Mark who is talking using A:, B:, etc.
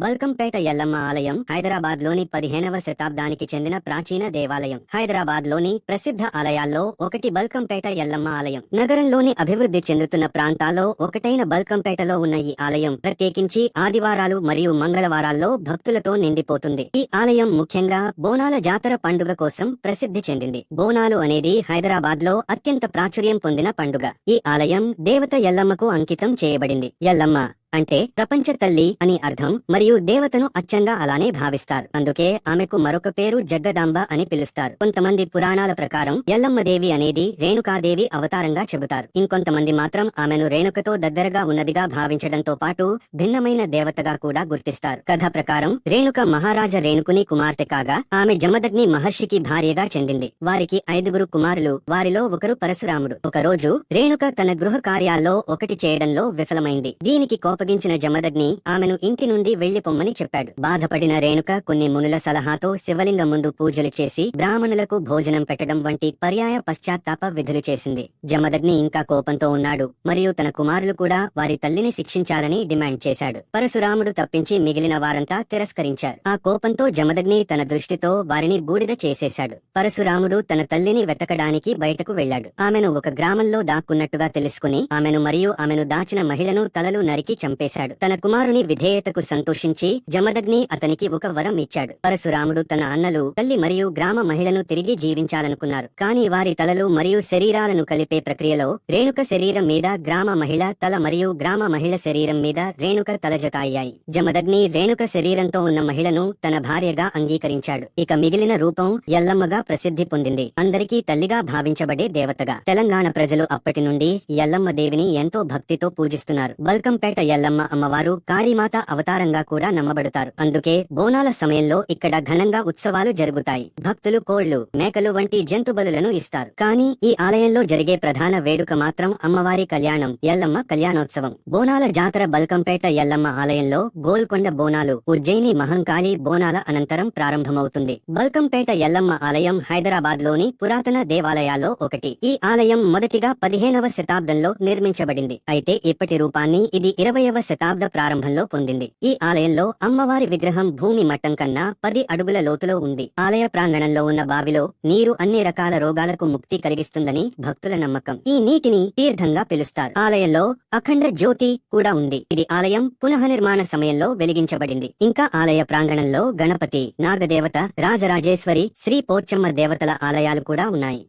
A: బల్కంపేట ఎల్లమ్మ ఆలయం హైదరాబాద్ లోని 15వ శతాబ్దానికి చెందిన ప్రాచీన దేవాలయం. హైదరాబాద్ లోని ప్రసిద్ధ ఆలయాల్లో ఒకటి బల్కంపేట ఎల్లమ్మ ఆలయం. నగరంలోని అభివృద్ధి చెందుతున్న ప్రాంతాల్లో ఒకటైన బల్కంపేటలో ఉన్న ఈ ఆలయం ప్రత్యేకించి ఆదివారాలు మరియు మంగళవారాల్లో భక్తులతో నిండిపోతుంది. ఈ ఆలయం ముఖ్యంగా బోనాల జాతర పండుగ కోసం ప్రసిద్ధి చెందింది. బోనాలు అనేది హైదరాబాద్ లో అత్యంత ప్రాచుర్యం పొందిన పండుగ. ఈ ఆలయం దేవత ఎల్లమ్మకు అంకితం చేయబడింది. ఎల్లమ్మ అంటే ప్రపంచ తల్లి అని అర్థం మరియు దేవతను అచ్చంగా అలానే భావిస్తారు. అందుకే ఆమెకు మరొక పేరు జగ్గదాంబ అని పిలుస్తారు. కొంతమంది పురాణాల ప్రకారం ఎల్లమ్మదేవి అనేది రేణుకాదేవి అవతారంగా చెబుతారు. ఇంకొంతమంది మాత్రం ఆమెను రేణుకతో దగ్గరగా ఉన్నదిగా భావించడంతో పాటు భిన్నమైన దేవతగా కూడా గుర్తిస్తారు. కథ ప్రకారం రేణుక మహారాజ రేణుకుని కుమార్తె కాగా ఆమె జమదగ్ని మహర్షికి భార్యగా చెందింది. వారికి 5 కుమారులు. వారిలో ఒకరు పరశురాముడు. ఒకరోజు రేణుక తన గృహ కార్యాల్లో ఒకటి చేయడంలో విఫలమైంది. దీనికి కోపగించిన జమదగ్ని ఆమెను ఇంటి నుండి వెళ్లిపొమ్మని చెప్పాడు. బాధపడిన రేణుక కొన్ని మునుల సలహాతో శివలింగం ముందు పూజలు చేసి బ్రాహ్మణులకు భోజనం పెట్టడం వంటి పర్యాయ పశ్చాత్తాప విధులు చేసింది. జమదగ్ని ఇంకా కోపంతో ఉన్నాడు మరియు తన కుమారులు కూడా వారి తల్లిని శిక్షించాలని డిమాండ్ చేశాడు. పరశురాముడు తప్పించి మిగిలిన వారంతా తిరస్కరించారు. ఆ కోపంతో జమదగ్ని తన దృష్టితో వారిని బూడిద చేసేశాడు. పరశురాముడు తన తల్లిని వెతకడానికి బయటకు వెళ్లాడు. ఆమెను ఒక గ్రామంలో దాక్కున్నట్టుగా తెలుసుకుని ఆమెను మరియు ఆమెను దాచిన మహిళను తలలు నరికి చంపేశాడు. తన కుమారుని విధేయతకు సంతోషించి జమదగ్ని అతనికి ఒక వరం ఇచ్చాడు. పరశురాముడు తన అన్నలు, తల్లి మరియు గ్రామ మహిళను తిరిగి జీవించాలనుకున్నారు. కానీ వారి తలలు మరియు శరీరాలను కలిపే ప్రక్రియలో రేణుక శరీరం మీద గ్రామ మహిళ తల మరియు గ్రామ మహిళ శరీరం మీద రేణుక తల జత అయ్యాయి. జమదగ్ని రేణుక శరీరంతో ఉన్న మహిళను తన భార్యగా అంగీకరించాడు. ఇక మిగిలిన రూపం ఎల్లమ్మగా ప్రసిద్ధి పొందింది. అందరికీ తల్లిగా భావించబడే దేవతగా. తెలంగాణ ప్రజలు అప్పటి నుండి ఎల్లమ్మ దేవిని ఎంతో భక్తితో పూజిస్తున్నారు. బల్కంపేట ఎల్లమ్మ అమ్మవారు కాళీమాత అవతారంగా కూడా నమ్మబడతారు. అందుకే బోనాల సమయంలో ఇక్కడ ఘనంగా ఉత్సవాలు జరుగుతాయి. భక్తులు కోళ్లు, మేకలు వంటి జంతు బలులను ఇస్తారు. కానీ ఈ ఆలయంలో జరిగే ప్రధాన వేడుక మాత్రం అమ్మవారి కళ్యాణం, ఎల్లమ్మ కళ్యాణోత్సవం. బోనాల జాతర బల్కంపేట ఎల్లమ్మ ఆలయంలో గోల్కొండ బోనాలు, ఉజ్జయిని మహంకాళి బోనాల అనంతరం ప్రారంభమవుతుంది. బల్కంపేట ఎల్లమ్మ ఆలయం హైదరాబాద్ లోని పురాతన దేవాలయాల్లో ఒకటి. ఈ ఆలయం మొదటిగా 15వ శతాబ్దంలో నిర్మించబడింది. అయితే ఇప్పటి రూపాన్ని ఇది 20వ శతాబ్ద ప్రారంభంలో పొందింది. ఈ ఆలయంలో అమ్మవారి విగ్రహం భూమి మట్టం కన్నా 10 అడుగుల లోతులో ఉంది. ఆలయ ప్రాంగణంలో ఉన్న బావిలో నీరు అన్ని రకాల రోగాలకు ముక్తి కలిగిస్తుందని భక్తుల నమ్మకం. ఈ నీటిని తీర్థంగా పిలుస్తారు. ఆలయంలో అఖండ జ్యోతి కూడా ఉంది. ఇది ఆలయం పునఃనిర్మాణ సమయంలో వెలిగించబడింది. ఇంకా ఆలయ ప్రాంగణంలో గణపతి, నాగదేవత, రాజరాజేశ్వరి, శ్రీ పోచమ్మ దేవతల ఆలయాలు కూడా ఉన్నాయి.